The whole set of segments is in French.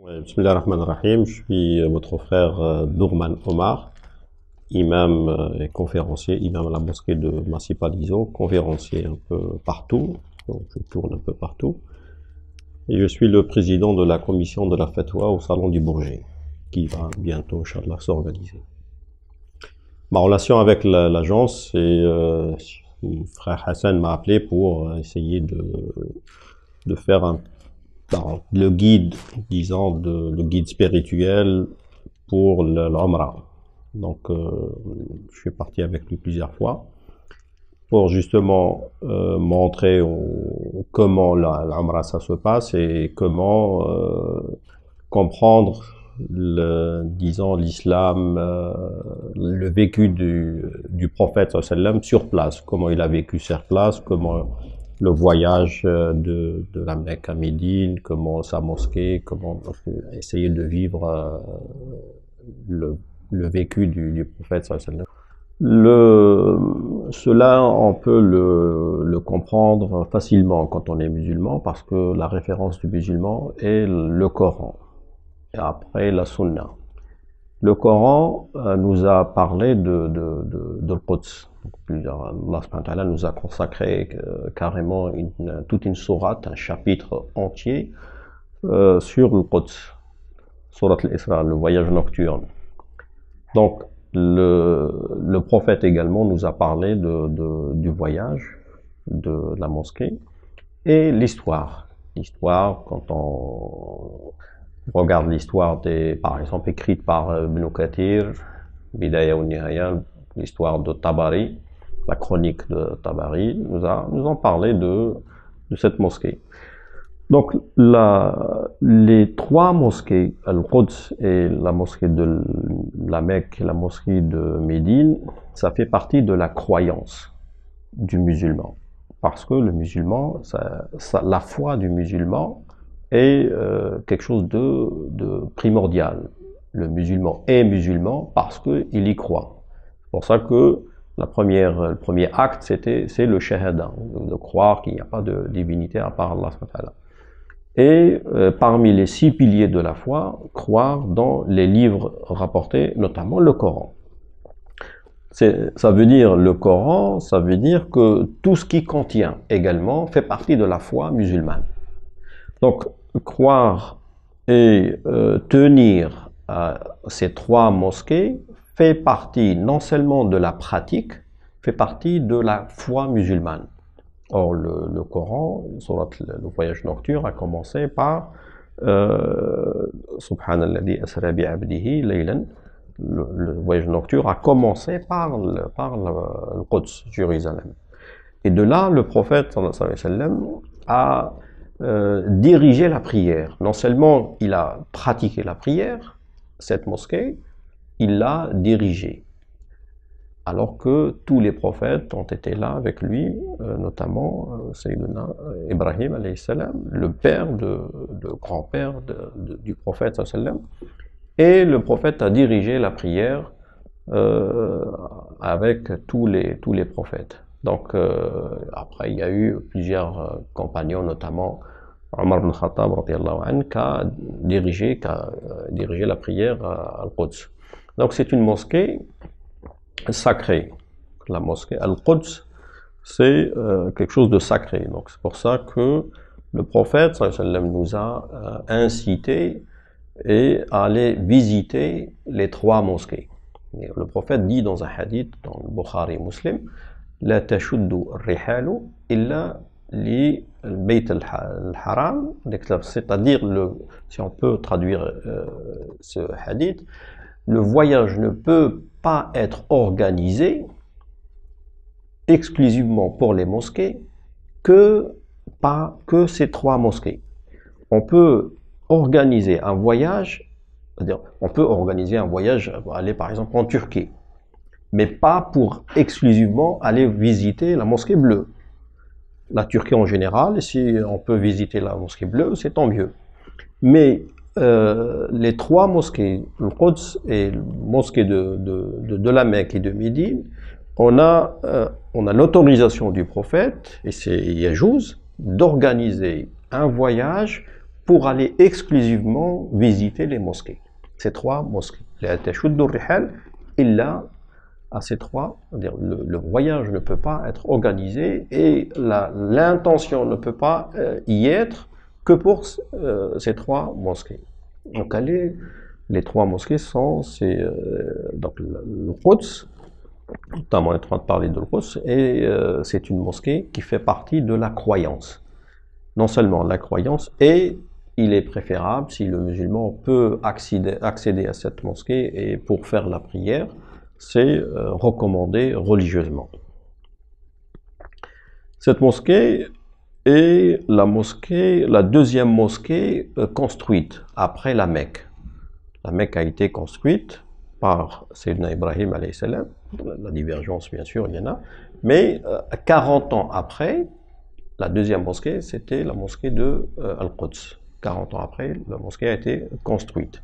Ouais, Bismillah ar-Rahman ar-Rahim, je suis votre frère Dourman Omar, imam et conférencier, imam à la mosquée de Massy Palaiseau, conférencier un peu partout, donc je tourne un peu partout. Et je suis le président de la commission de la Fatwa au Salon du Bourget, qui va bientôt, Inch'Allah, s'organiser. Ma relation avec l'agence, c'est mon frère Hassan m'a appelé pour essayer de faire le guide, disons, le guide spirituel pour l'Umrah. Donc, je suis parti avec lui plusieurs fois pour justement montrer comment l'Umrah ça se passe et comment comprendre disons l'islam, le vécu du prophète sallam sur place, comment il a vécu sur place, comment le voyage de la Mecque à Médine, comment sa mosquée, comment essayer de vivre le vécu du prophète sallam. Cela, on peut le comprendre facilement quand on est musulman, parce que la référence du musulman est le Coran, et après la Sunna. Le Coran nous a parlé de Quds. Allah subhanahu wa ta'ala nous a consacré carrément toute une sourate, un chapitre entier sur le Quds, sourate al-Isra, le voyage nocturne. Donc, le prophète également nous a parlé du voyage, de la mosquée, et l'histoire. L'histoire, quand on regarde l'histoire par exemple, écrite par Ibn Kathir, Bidaya wa Nihaya, l'histoire de Tabari, la chronique de Tabari, nous ont parlé de cette mosquée. Donc, les trois mosquées, Al-Quds et la mosquée de la Mecque et la mosquée de Médine, ça fait partie de la croyance du musulman. Parce que le musulman, la foi du musulman est quelque chose de primordial. Le musulman est musulman parce qu'il y croit. C'est pour ça que le premier acte, c'est le shahada, de croire qu'il n'y a pas de divinité à part Allah subhanahu wa ta'ala. Et parmi les 6 piliers de la foi, croire dans les livres rapportés, notamment le Coran. Ça veut dire le Coran, ça veut dire que tout ce qui contient également fait partie de la foi musulmane. Donc, croire et tenir à ces 3 mosquées fait partie non seulement de la pratique, fait partie de la foi musulmane. Or, le Coran, le voyage nocturne, a commencé par Subhanalladhi asra bi'abdihi laylan. Le voyage nocturne a commencé par le Quds, Jérusalem. Et de là, le prophète sallallahu alayhi wa sallam a dirigé la prière. Non seulement il a pratiqué la prière, cette mosquée, il l'a dirigée. Alors que tous les prophètes ont été là avec lui, notamment Sayyidina Ibrahim alayhi salam, le père, le grand-père du prophète sallam. Et le prophète a dirigé la prière avec tous les prophètes. Donc après il y a eu plusieurs compagnons, notamment Omar ibn Khattab qui a dirigé la prière à Al-Quds. Donc c'est une mosquée sacré. La mosquée Al-Quds, c'est quelque chose de sacré. Donc c'est pour ça que le prophète sallallahu alayhi wa sallam nous a incité à aller visiter les 3 mosquées. Et le prophète dit dans un hadith, dans le Bukhari Muslim, La tashuddu rihalu illa li al-bayt al-haram, c'est-à-dire, si on peut traduire ce hadith, le voyage ne peut pas être organisé exclusivement pour les mosquées que ces 3 mosquées. On peut organiser un voyage, c'est-à-dire on peut organiser un voyage, aller par exemple en Turquie, mais pas pour exclusivement aller visiter la mosquée bleue. La Turquie en général, si on peut visiter la mosquée bleue, c'est tant mieux. Mais les 3 mosquées, le Quds et la mosquée de la Mecque et de Médine, on a l'autorisation du prophète, et c'est Yajouz, d'organiser un voyage pour aller exclusivement visiter les mosquées. Ces trois mosquées. Et là, à ces trois, le voyage ne peut pas être organisé et l'intention ne peut pas y être que pour ces trois mosquées. Donc, les trois mosquées sont donc le Quds, notamment on est en train de parler de Quds, et c'est une mosquée qui fait partie de la croyance. Non seulement la croyance, et il est préférable, si le musulman peut accéder à cette mosquée et pour faire la prière, c'est recommandé religieusement. Cette mosquée est la deuxième mosquée construite après la Mecque. La Mecque a été construite par Sayyidina Ibrahim alayhi salam, la divergence bien sûr il y en a, mais 40 ans après, la deuxième mosquée c'était la mosquée de Al-Quds. 40 ans après, la mosquée a été construite.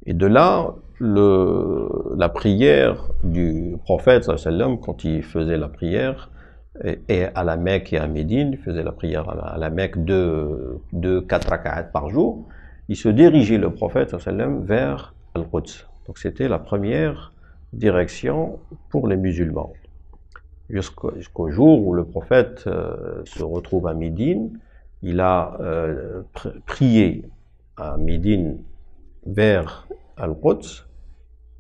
Et de là, la prière du prophète sallam, quand il faisait la prière, et à la Mecque et à Médine, il faisait la prière à la Mecque de 4 raka'at par jour, il se dirigeait, le prophète sallam, vers Al-Quds. Donc c'était la première direction pour les musulmans. Jusqu'au jour où le prophète se retrouve à Médine, il a prié à Médine vers Al-Quds.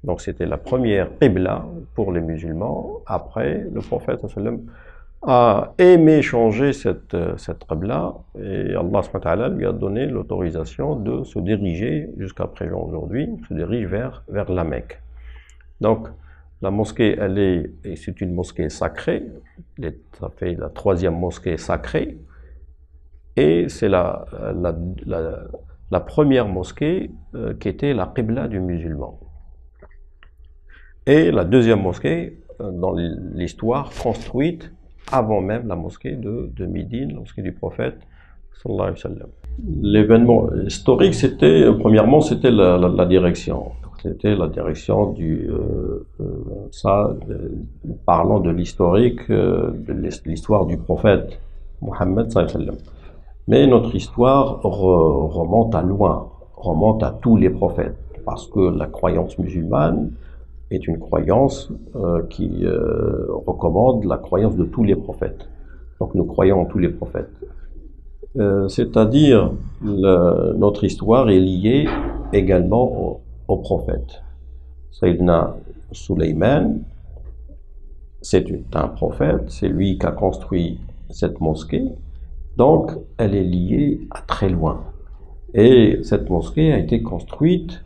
Donc c'était la première qibla pour les musulmans. Après, le prophète sallam a aimé changer cette qibla et Allah subhanahu wa ta'ala lui a donné l'autorisation de se diriger, jusqu'à présent aujourd'hui, se dirige vers la Mecque. Donc la mosquée, c'est une mosquée sacrée, ça fait la troisième mosquée sacrée, et c'est la première mosquée qui était la qibla du musulman. Et la deuxième mosquée, dans l'histoire, construite avant même la mosquée de Médine, la mosquée du prophète, sallallahu alayhi wa sallam. L'événement historique, premièrement, c'était la direction. C'était la direction parlant de l'historique, de l'histoire du prophète Mohammed sallallahu alayhi wa sallam. Mais notre histoire remonte à loin, remonte à tous les prophètes, parce que la croyance musulmane est une croyance qui recommande la croyance de tous les prophètes. Donc nous croyons en tous les prophètes. C'est-à-dire, notre histoire est liée également aux prophètes. Sayyidina Sulayman, c'est un prophète, c'est lui qui a construit cette mosquée. Donc, elle est liée à très loin. Et cette mosquée a été construite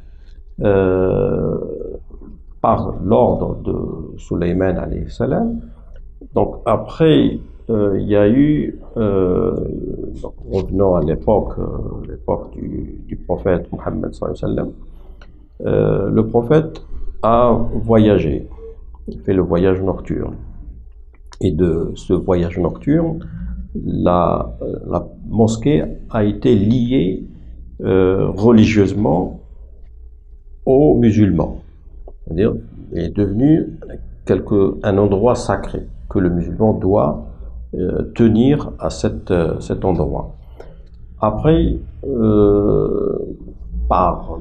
par l'ordre de Sulayman alayhi salam. Donc, après, il y a eu, revenons à l'époque du prophète Mohammed sallallahu alayhi wa sallam, le prophète a voyagé, il fait le voyage nocturne. Et de ce voyage nocturne, la mosquée a été liée religieusement aux musulmans. C'est-à-dire, elle est devenue un endroit sacré que le musulman doit tenir à cet endroit. Après, par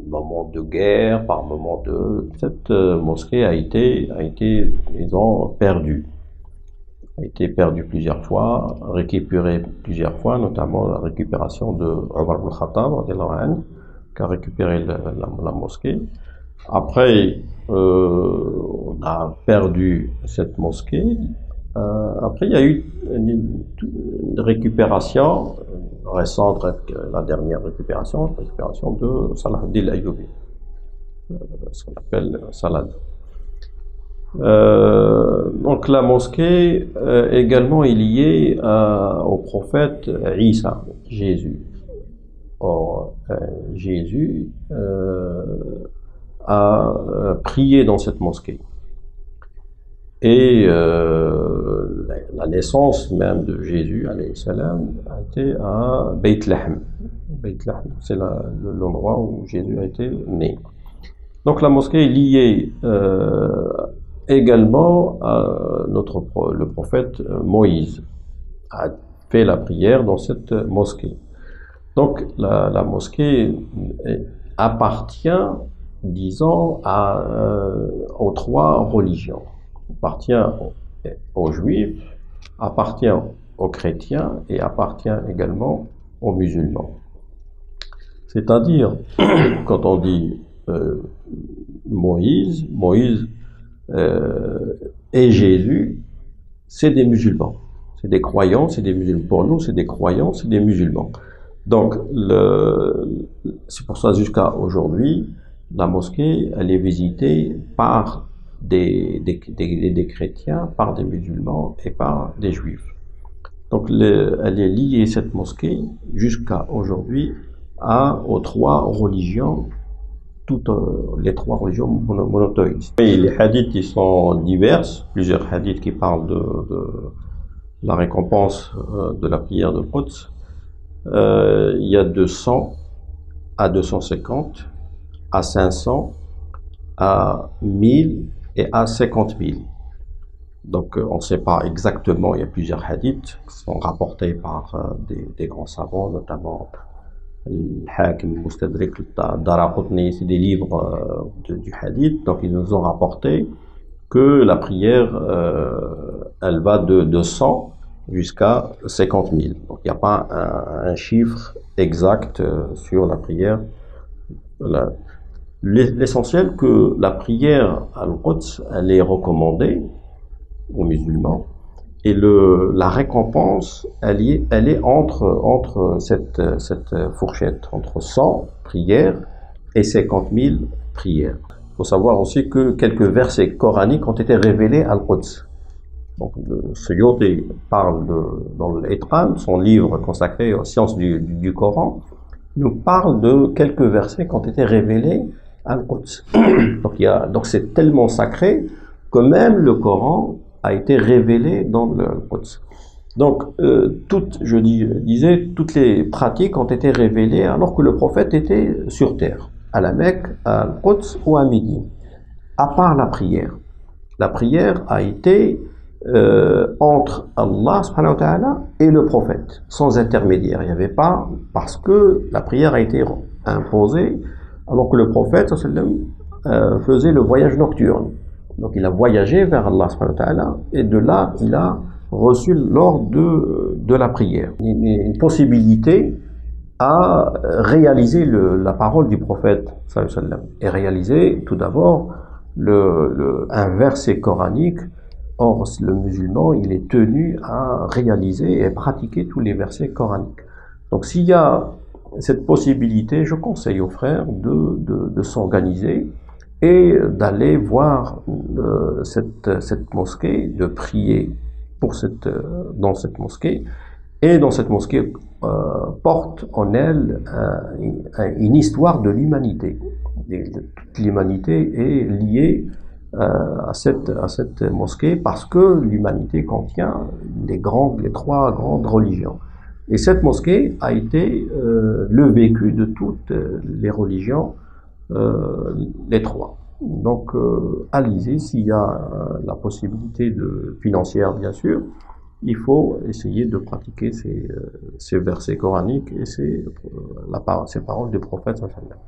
moment de guerre, par moment cette mosquée a été, disons, perdue. A été perdue plusieurs fois, récupérée plusieurs fois, notamment la récupération de Omar ibn Khattab, qui a récupéré la mosquée. Après, on a perdu cette mosquée. Après, il y a eu une récupération récente, la dernière récupération de Salah ad-Din al-Ayyubi, ce qu'on appelle Salah. Donc la mosquée également est liée au prophète Isa, Jésus. Or, Jésus a prié dans cette mosquée. Et la naissance même de Jésus, alayhi salam, a été à Beit Lahm. Beit Lahm, c'est l'endroit où Jésus a été né. Donc la mosquée est liée également à le prophète Moïse, a fait la prière dans cette mosquée. Donc la mosquée appartient, disons, aux trois religions. Appartient aux juifs, appartient aux chrétiens et appartient également aux musulmans. C'est-à-dire, quand on dit Moïse et Jésus, c'est des musulmans. C'est des croyants, c'est des musulmans. Pour nous, c'est des croyants, c'est des musulmans. Donc, c'est pour ça jusqu'à aujourd'hui, la mosquée, elle est visitée par des chrétiens, par des musulmans et par des juifs. Donc, elle est liée, cette mosquée, jusqu'à aujourd'hui, aux trois religions, toutes les trois religions monothéistes. Et les hadiths, ils sont divers, plusieurs hadiths qui parlent de la récompense de la prière de Quds. Il y a 200 à 250, à 500, à 1000 et à 50 000. Donc on ne sait pas exactement, il y a plusieurs hadiths qui sont rapportés par des grands savants, notamment Al-Hakim, Mustadrik, Daraqutni, c'est des livres du hadith, donc ils nous ont rapporté que la prière, elle va de 200 jusqu'à 50 000. Donc il n'y a pas un chiffre exact sur la prière. L'essentiel que la prière al-Quds, elle est recommandée aux musulmans, et la récompense, elle est entre cette fourchette, entre 100 prières et 50 000 prières. Il faut savoir aussi que quelques versets coraniques ont été révélés à Al-Quds. Donc, Suyuti parle dans l'Itqan, son livre consacré aux sciences du Coran, nous parle de quelques versets qui ont été révélés à Al-Quds. Donc c'est tellement sacré que même le Coran a été révélé dans le Quds. Donc, toutes les pratiques ont été révélées alors que le prophète était sur terre, à la Mecque, à Al-Quds ou à Médine, à part la prière. La prière a été entre Allah subhanahu wa ta'ala et le prophète, sans intermédiaire. Il n'y avait pas, parce que la prière a été imposée alors que le prophète faisait le voyage nocturne. Donc il a voyagé vers Allah subhanahu wa ta'ala et de là il a reçu l'ordre de la prière. Une possibilité à réaliser la parole du prophète sallallahu alayhi wa sallam, et réaliser tout d'abord un verset coranique. Or, le musulman, il est tenu à réaliser et pratiquer tous les versets coraniques. Donc, s'il y a cette possibilité, je conseille aux frères de s'organiser et d'aller voir cette mosquée, de prier dans cette mosquée. Et dans cette mosquée porte en elle une histoire de l'humanité. Toute l'humanité est liée à cette mosquée parce que l'humanité contient les trois grandes religions. Et cette mosquée a été le vécu de toutes les religions, les trois. Donc, allez-y, s'il y a la possibilité financière, bien sûr, il faut essayer de pratiquer ces versets coraniques et ces paroles du prophète sallallahu alayhi wa sallam.